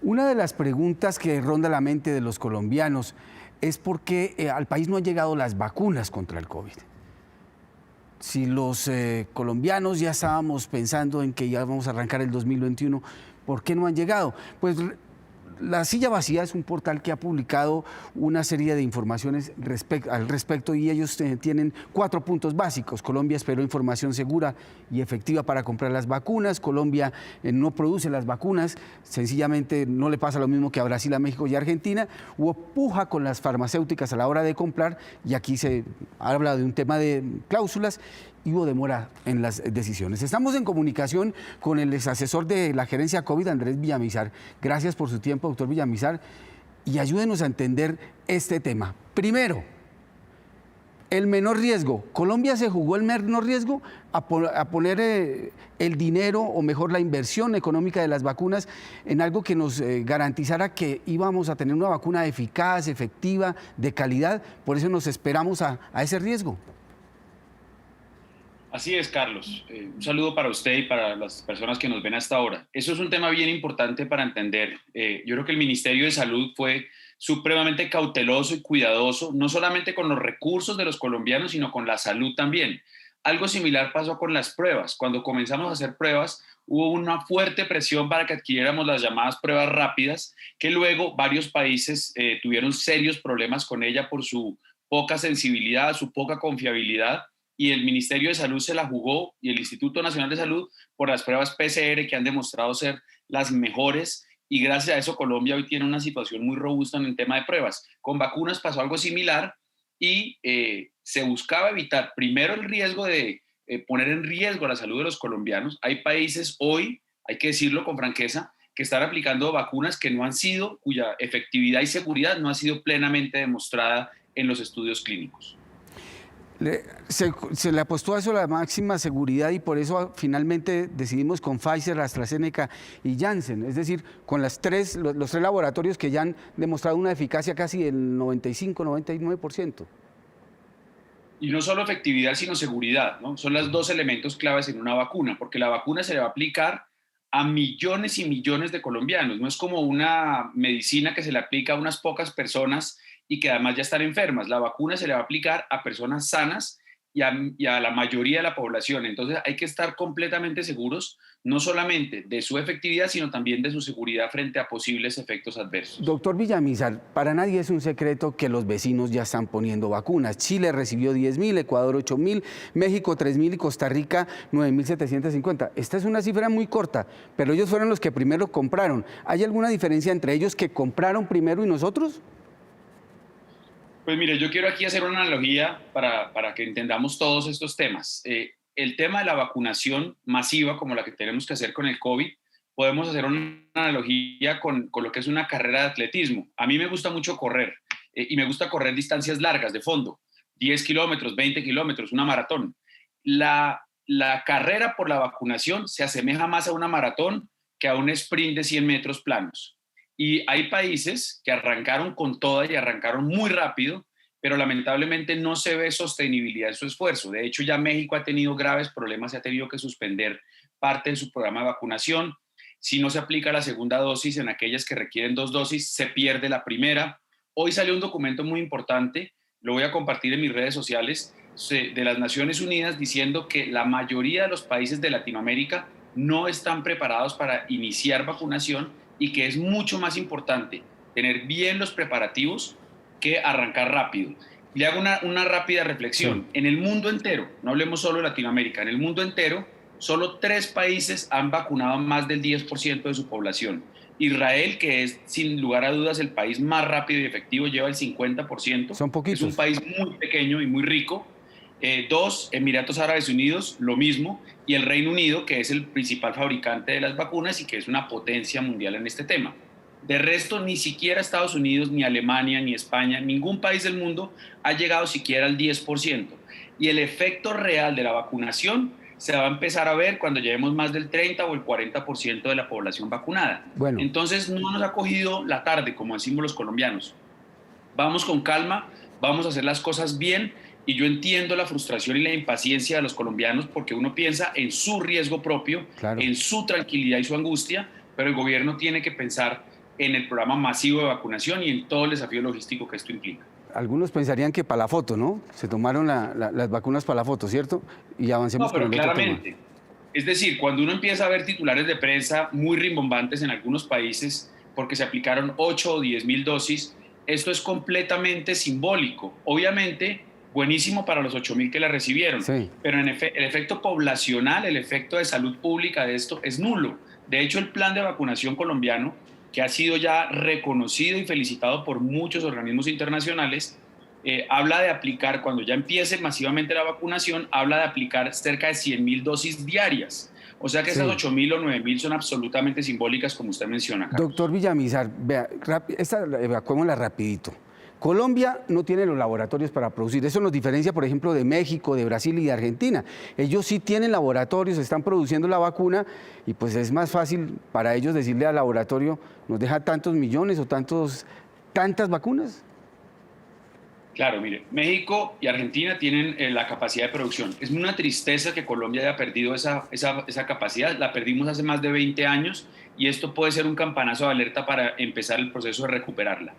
Una de las preguntas que ronda la mente de los colombianos es por qué al país no han llegado las vacunas contra el COVID. Si los colombianos ya estábamos pensando en que ya vamos a arrancar el 2021, ¿por qué no han llegado? Pues La Silla Vacía es un portal que ha publicado una serie de informaciones al respecto y ellos tienen 4 puntos básicos. Colombia esperó información segura y efectiva para comprar las vacunas. Colombia no produce las vacunas, sencillamente no le pasa lo mismo que a Brasil, a México y a Argentina. Hubo puja con las farmacéuticas a la hora de comprar y aquí se habla de un tema de cláusulas y hubo demora en las decisiones. Estamos en comunicación con el exasesor de la gerencia COVID, Andrés Villamizar. Gracias por su tiempo, doctor Villamizar, y ayúdenos a entender este tema. Primero, el menor riesgo. ¿Colombia se jugó el menor riesgo a poner el dinero, o mejor la inversión económica de las vacunas, en algo que nos garantizara que íbamos a tener una vacuna eficaz, efectiva, de calidad? Por eso nos esperamos a ese riesgo. Así es, Carlos. Un saludo para usted y para las personas que nos ven hasta ahora. Eso es un tema bien importante para entender. Yo creo que el Ministerio de Salud fue supremamente cauteloso y cuidadoso, no solamente con los recursos de los colombianos, sino con la salud también. Algo similar pasó con las pruebas. Cuando comenzamos a hacer pruebas, hubo una fuerte presión para que adquiriéramos las llamadas pruebas rápidas, que luego varios países tuvieron serios problemas con ella por su poca sensibilidad, su poca confiabilidad, y el Ministerio de Salud se la jugó y el Instituto Nacional de Salud por las pruebas PCR que han demostrado ser las mejores, y gracias a eso Colombia hoy tiene una situación muy robusta en el tema de pruebas. Con vacunas pasó algo similar y se buscaba evitar primero el riesgo de poner en riesgo la salud de los colombianos. Hay países hoy, hay que decirlo con franqueza, que están aplicando vacunas que no han sido, cuya efectividad y seguridad no ha sido plenamente demostrada en los estudios clínicos. Se le apostó a eso la máxima seguridad y por eso finalmente decidimos con Pfizer, AstraZeneca y Janssen, es decir, con los tres laboratorios que ya han demostrado una eficacia casi del 95-99%. Y no solo efectividad, sino seguridad, ¿no? Son los dos elementos claves en una vacuna, porque la vacuna se le va a aplicar a millones y millones de colombianos. No es como una medicina que se le aplica a unas pocas personas y que además ya están enfermas. La vacuna se le va a aplicar a personas sanas y a la mayoría de la población. Entonces hay que estar completamente seguros, no solamente de su efectividad, sino también de su seguridad frente a posibles efectos adversos. Doctor Villamizar, para nadie es un secreto que los vecinos ya están poniendo vacunas. Chile recibió 10.000, Ecuador 8.000, México 3.000 y Costa Rica 9.750. Esta es una cifra muy corta, pero ellos fueron los que primero compraron. ¿Hay alguna diferencia entre ellos que compraron primero y nosotros? Pues mire, yo quiero aquí hacer una analogía para que entendamos todos estos temas. El tema de la vacunación masiva, como la que tenemos que hacer con el COVID, podemos hacer una analogía con lo que es una carrera de atletismo. A mí me gusta mucho correr y me gusta correr distancias largas de fondo, 10 kilómetros, 20 kilómetros, una maratón. La carrera por la vacunación se asemeja más a una maratón que a un sprint de 100 metros planos. Y hay países que arrancaron con toda y arrancaron muy rápido, pero lamentablemente no se ve sostenibilidad en su esfuerzo. De hecho, ya México ha tenido graves problemas y ha tenido que suspender parte de su programa de vacunación. Si no se aplica la segunda dosis en aquellas que requieren 2 dosis, se pierde la primera. Hoy salió un documento muy importante, lo voy a compartir en mis redes sociales, de las Naciones Unidas, diciendo que la mayoría de los países de Latinoamérica no están preparados para iniciar vacunación y que es mucho más importante tener bien los preparativos que arrancar rápido. Le hago una rápida reflexión. Sí. En el mundo entero, no hablemos solo de Latinoamérica, en el mundo entero, solo 3 países han vacunado más del 10% de su población. Israel, que es sin lugar a dudas el país más rápido y efectivo, lleva el 50%. Son poquitos. Es un país muy pequeño y muy rico. 2, Emiratos Árabes Unidos, lo mismo, y el Reino Unido, que es el principal fabricante de las vacunas y que es una potencia mundial en este tema. De resto, ni siquiera Estados Unidos, ni Alemania, ni España, ningún país del mundo ha llegado siquiera al 10%. Y el efecto real de la vacunación se va a empezar a ver cuando llevemos más del 30 o el 40% de la población vacunada. Bueno. Entonces, no nos ha cogido la tarde, como decimos los colombianos. Vamos con calma, vamos a hacer las cosas bien. Y yo entiendo la frustración y la impaciencia de los colombianos porque uno piensa en su riesgo propio, claro, en su tranquilidad y su angustia, pero el gobierno tiene que pensar en el programa masivo de vacunación y en todo el desafío logístico que esto implica. Algunos pensarían que para la foto, ¿no? Se tomaron las vacunas para la foto, ¿cierto? Y avancemos No, con pero el otro tema. claramente. Es decir, cuando uno empieza a ver titulares de prensa muy rimbombantes en algunos países porque se aplicaron 8 o 10 mil dosis, esto es completamente simbólico. Obviamente, buenísimo para los 8.000 que la recibieron, Sí. pero el efecto poblacional, el efecto de salud pública de esto es nulo. De hecho, el plan de vacunación colombiano, que ha sido ya reconocido y felicitado por muchos organismos internacionales, habla de aplicar, cuando ya empiece masivamente la vacunación, habla de aplicar cerca de 100.000 dosis diarias. O sea que Sí. esas 8.000 o 9.000 son absolutamente simbólicas, como usted menciona, Carlos. Doctor Villamizar, vea, esta evacuémosla rapidito. Colombia no tiene los laboratorios para producir. Eso nos diferencia, por ejemplo, de México, de Brasil y de Argentina. Ellos sí tienen laboratorios, están produciendo la vacuna y pues es más fácil para ellos decirle al laboratorio, nos deja tantos millones o tantas vacunas. Claro, mire, México y Argentina tienen la capacidad de producción. Es una tristeza que Colombia haya perdido esa capacidad. La perdimos hace más de 20 años y esto puede ser un campanazo de alerta para empezar el proceso de recuperarla.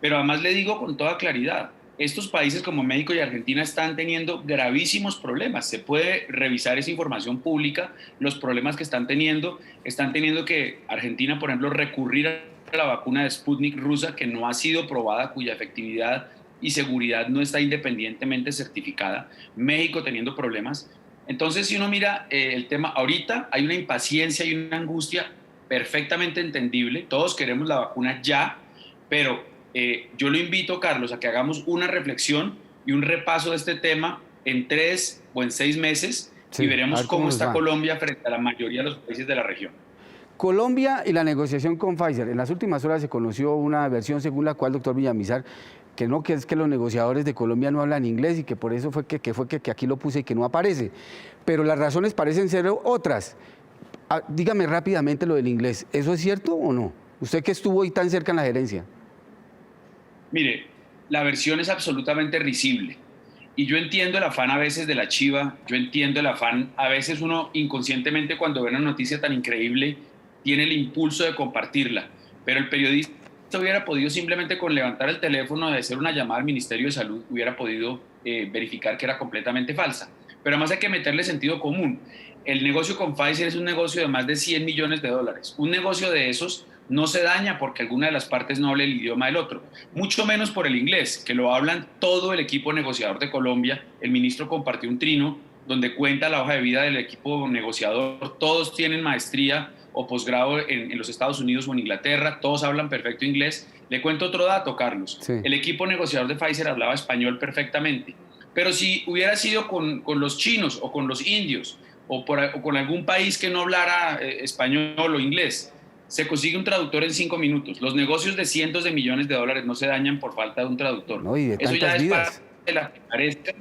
Pero además le digo con toda claridad, estos países como México y Argentina están teniendo gravísimos problemas. Se puede revisar esa información pública, los problemas que están teniendo. Están teniendo que Argentina, por ejemplo, recurrir a la vacuna de Sputnik rusa que no ha sido probada, cuya efectividad y seguridad no está independientemente certificada. México teniendo problemas. Entonces, si uno mira el tema, ahorita hay una impaciencia y una angustia perfectamente entendible. Todos queremos la vacuna ya, pero yo lo invito, Carlos, a que hagamos una reflexión y un repaso de este tema en 3 o en 6 meses Sí, y a veremos ver cómo está va. Colombia frente a la mayoría de los países de la región. Colombia y la negociación con Pfizer. En las últimas horas se conoció una versión según la cual, doctor Villamizar, que es que los negociadores de Colombia no hablan inglés y que por eso fue que aquí lo puse y que no aparece. Pero las razones parecen ser otras. Dígame rápidamente lo del inglés. ¿Eso es cierto o no? Usted que estuvo ahí tan cerca en la gerencia. Mire, la versión es absolutamente risible. Y yo entiendo el afán a veces de la chiva, yo entiendo el afán, a veces uno inconscientemente cuando ve una noticia tan increíble tiene el impulso de compartirla, pero el periodista hubiera podido simplemente con levantar el teléfono de hacer una llamada al Ministerio de Salud, hubiera podido verificar que era completamente falsa. Pero además hay que meterle sentido común. El negocio con Pfizer es un negocio de más de 100 millones de dólares. Un negocio de esos no se daña porque alguna de las partes no hable el idioma del otro, mucho menos por el inglés, que lo hablan todo el equipo negociador de Colombia. El ministro compartió un trino donde cuenta la hoja de vida del equipo negociador. Todos tienen maestría o posgrado en los Estados Unidos o en Inglaterra, todos hablan perfecto inglés. Le cuento otro dato, Carlos. Sí. El equipo negociador de Pfizer hablaba español perfectamente, pero si hubiera sido con los chinos o con los indios o con algún país que no hablara español o inglés, se consigue un traductor en 5 minutos. Los negocios de cientos de millones de dólares no se dañan por falta de un traductor. No, y de Eso ya tantas es vidas. parte de la picaresca.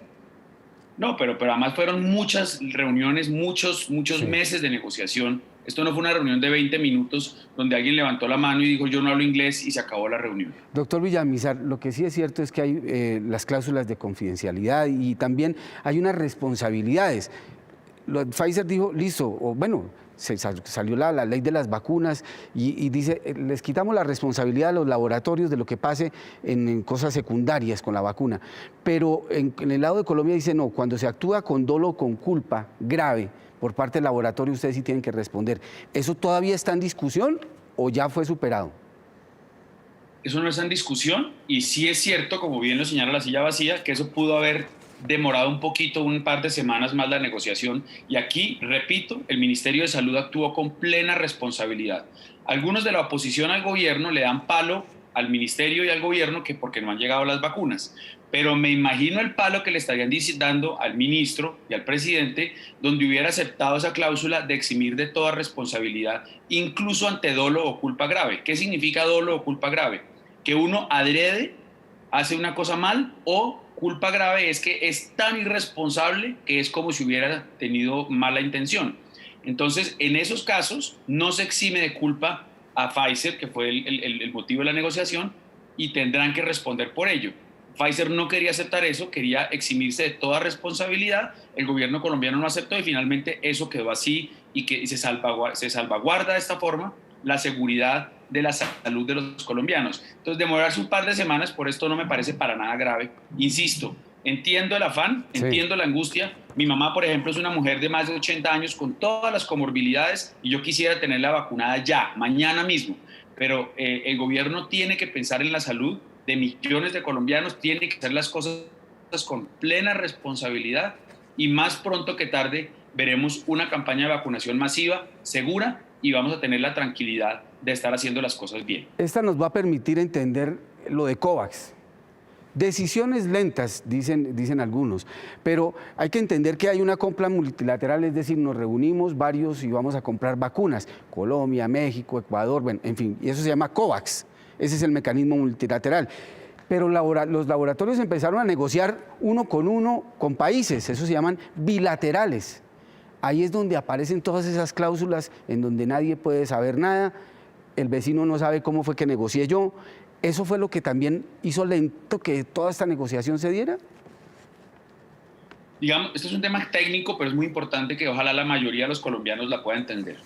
No, pero además fueron muchas reuniones, muchos Sí. meses de negociación. Esto no fue una reunión de 20 minutos donde alguien levantó la mano y dijo yo no hablo inglés y se acabó la reunión. Doctor Villamizar, lo que sí es cierto es que hay las cláusulas de confidencialidad y también hay unas responsabilidades. Pfizer dijo, listo, o bueno, salió la ley de las vacunas y dice, les quitamos la responsabilidad a los laboratorios de lo que pase en cosas secundarias con la vacuna. Pero en el lado de Colombia dice, no, cuando se actúa con dolo o con culpa grave por parte del laboratorio, ustedes sí tienen que responder. ¿Eso todavía está en discusión o ya fue superado? Eso no está en discusión y sí es cierto, como bien lo señala la silla vacía, que eso pudo haber demorado un poquito, un par de semanas más la negociación. Y aquí, repito, el Ministerio de Salud actuó con plena responsabilidad. Algunos de la oposición al gobierno le dan palo al ministerio y al gobierno que porque no han llegado las vacunas. Pero me imagino el palo que le estarían dando al ministro y al presidente, donde hubiera aceptado esa cláusula de eximir de toda responsabilidad, incluso ante dolo o culpa grave. ¿Qué significa dolo o culpa grave? Que uno adrede, hace una cosa mal, o culpa grave es que es tan irresponsable que es como si hubiera tenido mala intención. Entonces, en esos casos, no se exime de culpa a Pfizer, que fue el motivo de la negociación, y tendrán que responder por ello. Pfizer no quería aceptar eso, quería eximirse de toda responsabilidad, el gobierno colombiano no aceptó y finalmente eso quedó así y que se salvaguarda de esta forma la seguridad de la salud de los colombianos. Entonces, demorarse un par de semanas por esto no me parece para nada grave. Insisto, entiendo el afán, Sí. entiendo la angustia. Mi mamá, por ejemplo, es una mujer de más de 80 años con todas las comorbilidades y yo quisiera tenerla vacunada ya, mañana mismo. Pero el gobierno tiene que pensar en la salud de millones de colombianos, tiene que hacer las cosas con plena responsabilidad y más pronto que tarde veremos una campaña de vacunación masiva, segura, y vamos a tener la tranquilidad de estar haciendo las cosas bien. Esta nos va a permitir entender lo de COVAX. Decisiones lentas, dicen algunos, pero hay que entender que hay una compra multilateral, es decir, nos reunimos varios y vamos a comprar vacunas, Colombia, México, Ecuador, bueno, en fin, y eso se llama COVAX, ese es el mecanismo multilateral. Pero los laboratorios empezaron a negociar uno con países, eso se llaman bilaterales. Ahí es donde aparecen todas esas cláusulas en donde nadie puede saber nada, el vecino no sabe cómo fue que negocié yo. ¿Eso fue lo que también hizo lento que toda esta negociación se diera? Digamos, este es un tema técnico, pero es muy importante que ojalá la mayoría de los colombianos la pueda entender.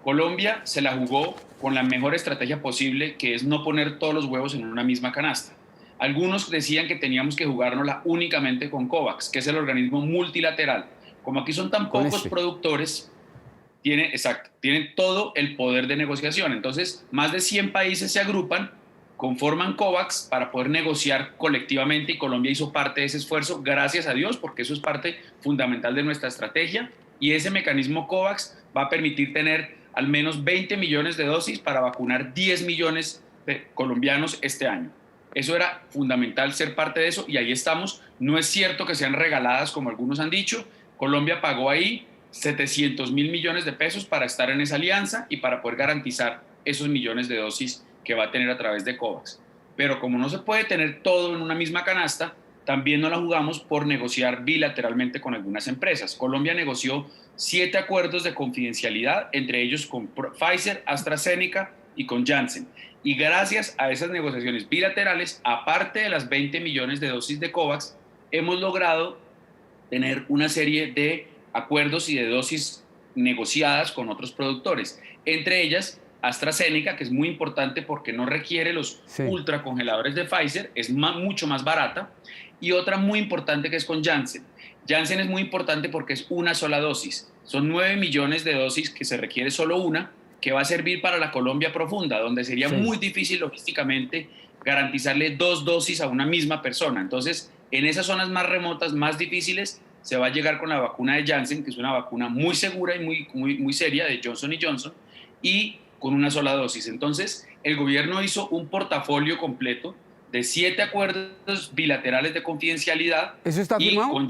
Colombia se la jugó con la mejor estrategia posible, que es no poner todos los huevos en una misma canasta. Algunos decían que teníamos que jugárnosla únicamente con COVAX, que es el organismo multilateral. Como aquí son tan pocos productores, tienen todo el poder de negociación. Entonces, más de 100 países se agrupan, conforman COVAX para poder negociar colectivamente y Colombia hizo parte de ese esfuerzo, gracias a Dios, porque eso es parte fundamental de nuestra estrategia y ese mecanismo COVAX va a permitir tener al menos 20 millones de dosis para vacunar 10 millones de colombianos este año. Eso era fundamental ser parte de eso y ahí estamos. No es cierto que sean regaladas como algunos han dicho. Colombia pagó ahí 700 mil millones de pesos para estar en esa alianza y para poder garantizar esos millones de dosis que va a tener a través de COVAX. Pero como no se puede tener todo en una misma canasta, también no la jugamos por negociar bilateralmente con algunas empresas. Colombia negoció 7 acuerdos de confidencialidad, entre ellos con Pfizer, AstraZeneca y con Janssen. Y gracias a esas negociaciones bilaterales, aparte de las 20 millones de dosis de COVAX, hemos logrado tener una serie de acuerdos y de dosis negociadas con otros productores, entre ellas AstraZeneca, que es muy importante porque no requiere los ultracongeladores de Pfizer, es mucho más barata, y otra muy importante que es con Janssen. Janssen es muy importante porque es una sola dosis, son 9 millones de dosis que se requiere solo una, que va a servir para la Colombia profunda, donde sería muy difícil logísticamente garantizarle 2 dosis a una misma persona. Entonces, en esas zonas más remotas, más difíciles, se va a llegar con la vacuna de Janssen, que es una vacuna muy segura y muy seria, de Johnson Johnson, y con una sola dosis. Entonces, el gobierno hizo un portafolio completo de 7 acuerdos bilaterales de confidencialidad. ¿Eso está firmado?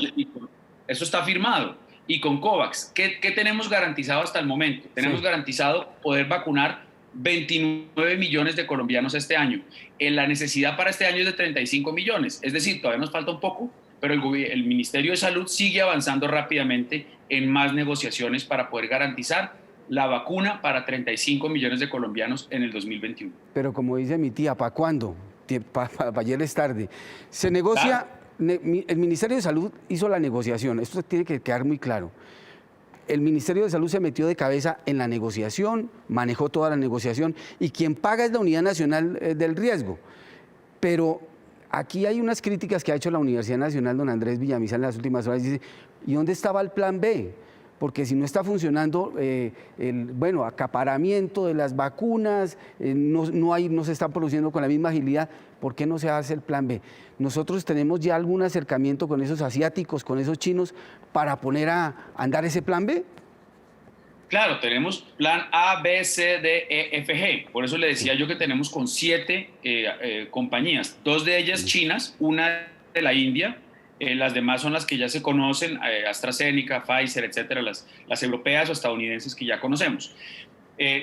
Eso está firmado. Y con COVAX, ¿qué tenemos garantizado hasta el momento? Tenemos garantizado poder vacunar 29 millones de colombianos este año. La necesidad para este año es de 35 millones. Es decir, todavía nos falta un poco, pero el Ministerio de Salud sigue avanzando rápidamente en más negociaciones para poder garantizar la vacuna para 35 millones de colombianos en el 2021. Pero como dice mi tía, ¿para cuándo? Para ayer es tarde. Se negocia, el Ministerio de Salud hizo la negociación, esto tiene que quedar muy claro. El Ministerio de Salud se metió de cabeza en la negociación, manejó toda la negociación y quien paga es la Unidad Nacional del Riesgo. Pero aquí hay unas críticas que ha hecho la Universidad Nacional, don Andrés Villamizar, en las últimas horas. Dice, ¿y dónde estaba el plan B? Porque si no está funcionando el acaparamiento de las vacunas, no se están produciendo con la misma agilidad, ¿por qué no se hace el plan B? Nosotros tenemos ya algún acercamiento con esos asiáticos, con esos chinos, para poner a andar ese plan B. Claro, tenemos plan A, B, C, D, E, F, G. Por eso le decía yo que tenemos con 7 compañías, 2 de ellas chinas, una de la India. Las demás son las que ya se conocen, AstraZeneca, Pfizer, etcétera, las europeas o estadounidenses que ya conocemos.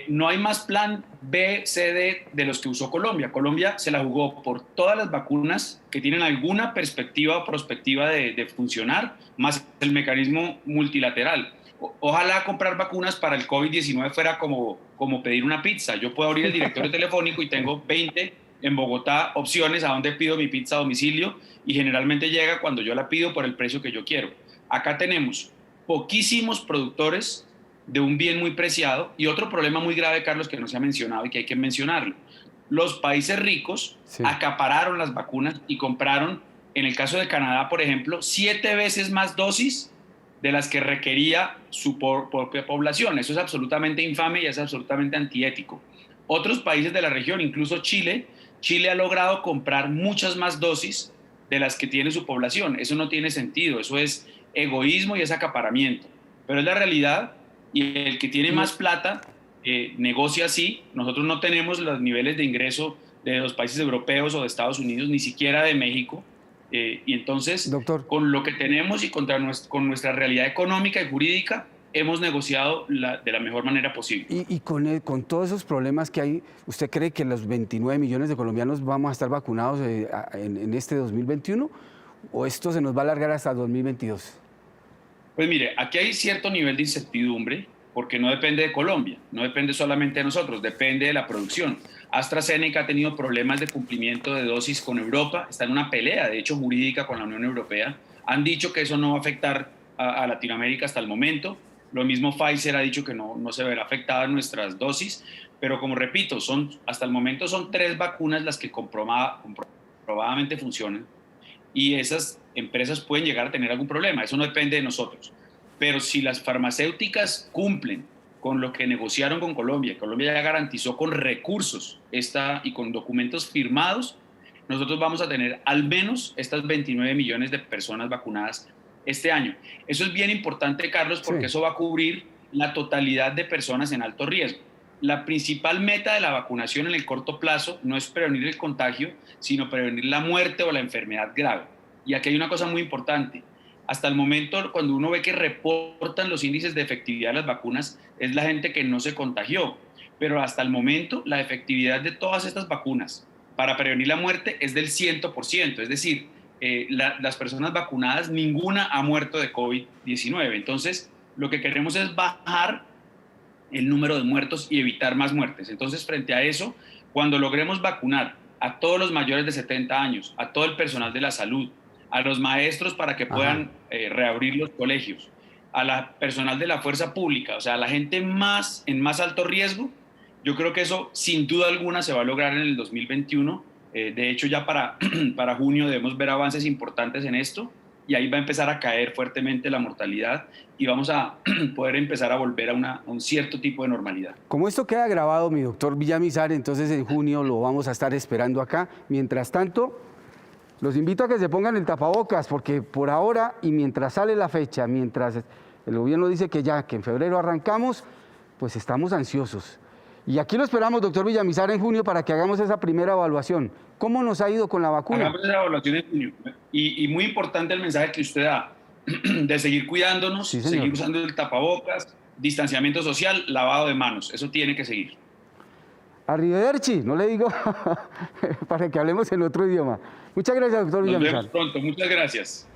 No hay más plan B, C, D de los que usó Colombia. Colombia se la jugó por todas las vacunas que tienen alguna perspectiva o prospectiva de funcionar, más el mecanismo multilateral. Ojalá comprar vacunas para el COVID-19 fuera como pedir una pizza. Yo puedo abrir el directorio telefónico y tengo 20 en Bogotá opciones a dónde pido mi pizza a domicilio y generalmente llega cuando yo la pido por el precio que yo quiero. Acá tenemos poquísimos productores de un bien muy preciado. Y otro problema muy grave, Carlos, que no se ha mencionado y que hay que mencionarlo. Los países ricos acapararon las vacunas y compraron, en el caso de Canadá, por ejemplo, 7 veces más dosis de las que requería su propia población. Eso es absolutamente infame y es absolutamente antiético. Otros países de la región, incluso Chile ha logrado comprar muchas más dosis de las que tiene su población. Eso no tiene sentido, eso es egoísmo y es acaparamiento. Pero es la realidad, y el que tiene más plata negocia así. Nosotros no tenemos los niveles de ingreso de los países europeos o de Estados Unidos, ni siquiera de México. Y entonces, Doctor, con lo que tenemos y con nuestra realidad económica y jurídica, hemos negociado de la mejor manera posible. y con todos esos problemas que hay, ¿usted cree que los 29 millones de colombianos vamos a estar vacunados en este 2021? ¿O esto se nos va a alargar hasta 2022? Pues mire, aquí hay cierto nivel de incertidumbre porque no depende de Colombia, no depende solamente de nosotros, depende de la producción. AstraZeneca ha tenido problemas de cumplimiento de dosis con Europa, está en una pelea, de hecho, jurídica con la Unión Europea. Han dicho que eso no va a afectar a Latinoamérica hasta el momento. Lo mismo Pfizer ha dicho que no se verá afectada nuestras dosis, pero como repito, hasta el momento son 3 vacunas las que comprobadamente funcionan, y esas empresas pueden llegar a tener algún problema. Eso no depende de nosotros. Pero si las farmacéuticas cumplen con lo que negociaron con Colombia, Colombia ya garantizó con recursos y con documentos firmados, nosotros vamos a tener al menos estas 29 millones de personas vacunadas este año. Eso es bien importante, Carlos, porque eso va a cubrir la totalidad de personas en alto riesgo. La principal meta de la vacunación en el corto plazo no es prevenir el contagio, sino prevenir la muerte o la enfermedad grave. Y aquí hay una cosa muy importante. Hasta el momento, cuando uno ve que reportan los índices de efectividad de las vacunas, es la gente que no se contagió. Pero hasta el momento, la efectividad de todas estas vacunas para prevenir la muerte es del 100%. Es decir, las personas vacunadas, ninguna ha muerto de COVID-19. Entonces, lo que queremos es bajar el número de muertos y evitar más muertes. Entonces, frente a eso, cuando logremos vacunar a todos los mayores de 70 años, a todo el personal de la salud, a los maestros para que puedan reabrir los colegios, a la personal de la fuerza pública, o sea, a la gente en más alto riesgo, yo creo que eso sin duda alguna se va a lograr en el 2021. De hecho, ya para junio debemos ver avances importantes en esto, y ahí va a empezar a caer fuertemente la mortalidad y vamos a poder empezar a volver a un cierto tipo de normalidad. Como esto queda grabado, mi doctor Villamizar, entonces en junio lo vamos a estar esperando acá. Mientras tanto, los invito a que se pongan el tapabocas, porque por ahora y mientras sale la fecha, mientras el gobierno dice que en febrero arrancamos, pues estamos ansiosos. Y aquí lo esperamos, doctor Villamizar, en junio para que hagamos esa primera evaluación. ¿Cómo nos ha ido con la vacuna? Hagamos esa evaluación en junio. Y muy importante el mensaje que usted da, de seguir cuidándonos, seguir usando el tapabocas, distanciamiento social, lavado de manos. Eso tiene que seguir. Arrivederci, no le digo para que hablemos en otro idioma. Muchas gracias, doctor Villamizar. Nos vemos pronto. Muchas gracias.